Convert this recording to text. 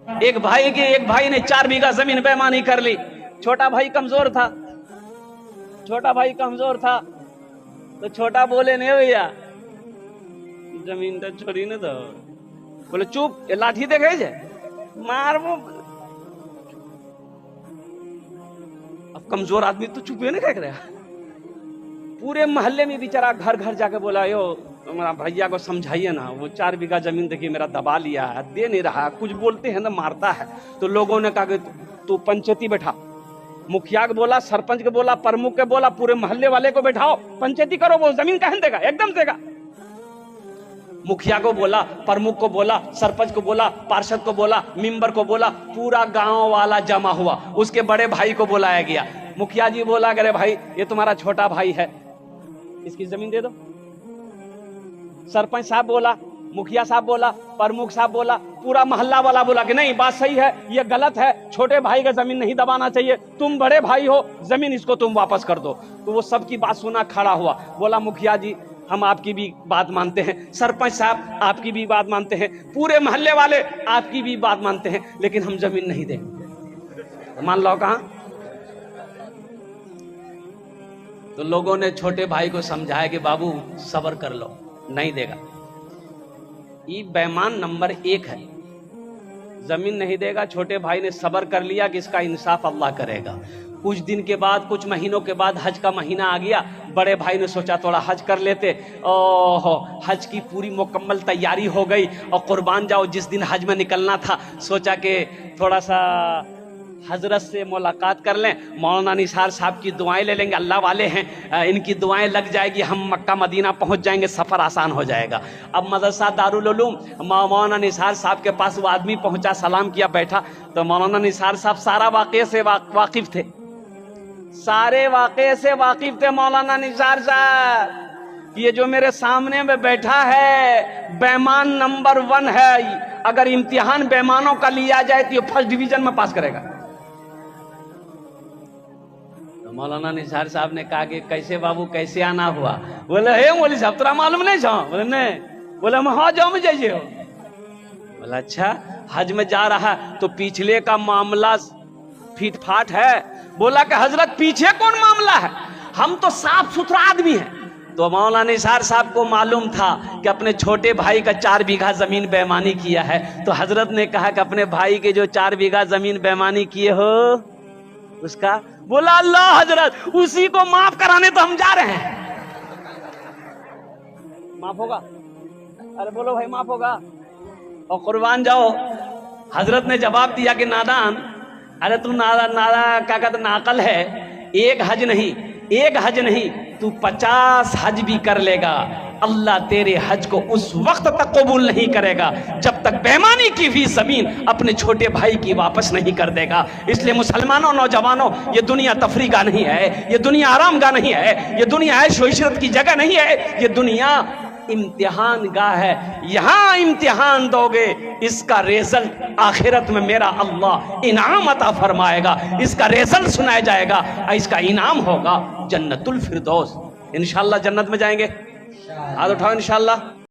ایک بھائی نے 4 بیگھہ زمین بےمانی کر لی. چھوٹا بھائی کمزور تھا تو چھوٹا بولے نہیں بھیا زمین تو چھوڑی نہ دو. بولے چپ, یہ لاٹھی دیکھے جے مار. وہ اب کمزور آدمی تو چپ نہیں کہہ رہا. پورے محلے میں بیچارہ گھر گھر جا کے بولا یو میرا بھیا کو سمجھائیے نا, وہ 4 بیگھہ زمین دیکھیے میرا دبا لیا ہے, دے نہیں رہا, کچھ بولتے ہیں نا مارتا ہے. تو لوگوں نے کہا کہ تو پنچیتی بیٹھا, مکھیا کو بولا, سرپنچ کو بولا, پرمکھ کو بولا, پورے محلے والے کو بیٹھاؤ, پنچیتی کرو, وہ زمین کہاں دے گا, ایک دم دے گا. مکھیا کو بولا, پرمکھ کو بولا, سرپنچ کو بولا, پارشد کو بولا, ممبر کو بولا, پورا گاؤں والا جمع ہوا. اس کے بڑے بھائی کو بلایا گیا. مکھیا جی بولا کہ بھائی یہ تمہارا چھوٹا بھائی ہے, اس کی زمین دے دو. سرپنچ صاحب بولا, مکھیا صاحب بولا, پرمکھ صاحب بولا, پورا محلہ والا بولا کہ نہیں بات صحیح ہے, یہ غلط ہے, چھوٹے بھائی کا زمین نہیں دبانا چاہیے, تم بڑے بھائی ہو, زمین اس کو تم واپس کر دو. تو وہ سب کی بات سنا, کھڑا ہوا, بولا مکھیا جی ہم آپ کی بھی بات مانتے ہیں, سرپنچ صاحب آپ کی بھی بات مانتے ہیں, پورے محلے والے آپ کی بھی بات مانتے ہیں, لیکن ہم زمین نہیں دیں گے. مان لو کہاں. تو لوگوں نے چھوٹے بھائی کو سمجھایا کہ بابو صبر کر لو, نہیں دے گا. یہ بیمان نمبر 1 ہے, زمین نہیں دے گا. چھوٹے بھائی نے صبر کر لیا کہ اس کا انصاف اللہ کرے گا. کچھ دن کے بعد, کچھ مہینوں کے بعد حج کا مہینہ آ گیا. بڑے بھائی نے سوچا تھوڑا حج کر لیتے. حج کی پوری مکمل تیاری ہو گئی اور قربان جاؤ جس دن حج میں نکلنا تھا سوچا کہ تھوڑا سا حضرت سے ملاقات کر لیں, مولانا نثار صاحب کی دعائیں لے لیں گے, اللہ والے ہیں, ان کی دعائیں لگ جائے گی, ہم مکہ مدینہ پہنچ جائیں گے, سفر آسان ہو جائے گا. اب مدرسہ دارالعلوم, مولانا نثار صاحب کے پاس وہ آدمی پہنچا, سلام کیا, بیٹھا. تو مولانا نثار صاحب سارا واقعے سے واقف تھے, سارے واقعے سے واقف تھے مولانا نثار صاحب. یہ جو میرے سامنے میں بیٹھا ہے بیمان نمبر 1 ہے. اگر امتحان بیمانوں کا لیا جائے تو یہ فرسٹ ڈویژن میں پاس کرے گا. مولانا نثار صاحب نے کہا کہ کیسے بابو کیسے آنا ہوا؟ بولے ہے مولوی صاحب ترا معلوم نہیں چھو؟ بولے نہیں. بولے ہم ہاں جاؤ میں جائیے ہو. بولا اچھا حج میں جا رہا تو پیچھلے کا معاملہ پھیٹ پھاٹ ہے. بولا کہ حضرت پیچھے کون معاملہ ہے, ہم تو صاف ستھرا آدمی ہیں. تو مولانا نثار صاحب کو معلوم تھا کہ اپنے چھوٹے بھائی کا 4 بیگھہ زمین بےمانی کیا ہے. تو حضرت نے کہا کہ اپنے بھائی کے جو 4 بیگھہ زمین بےمانی کیے ہو اس کا. بولا اللہ حضرت اسی کو معاف کرانے تو ہم جا رہے ہیں. معاف ہوگا؟ ارے بولو بھائی معاف ہوگا؟ اور قربان جاؤ حضرت نے جواب دیا کہ نادان, ارے تو کیا کہتے ناقل ہے, ایک حج نہیں تو 50 حج بھی کر لے گا, اللہ تیرے حج کو اس وقت تک قبول نہیں کرے گا جب تک بےمانی کی بھی زمین اپنے چھوٹے بھائی کی واپس نہیں کر دے گا. اس لیے مسلمانوں, نوجوانوں, یہ دنیا تفریح گاہ نہیں ہے, یہ دنیا آرام گاہ نہیں ہے, یہ دنیا عیش و عشرت کی جگہ نہیں ہے, یہ دنیا امتحان گاہ ہے. یہاں امتحان دو گے, اس کا ریزلٹ آخرت میں میرا اللہ انعام عطا فرمائے گا, اس کا ریزلٹ سنایا جائے گا, اس کا انعام ہوگا جنت الفردوس. انشاءاللہ جنت میں جائیں گے, ہاتھ اٹھاؤ انشاءاللہ.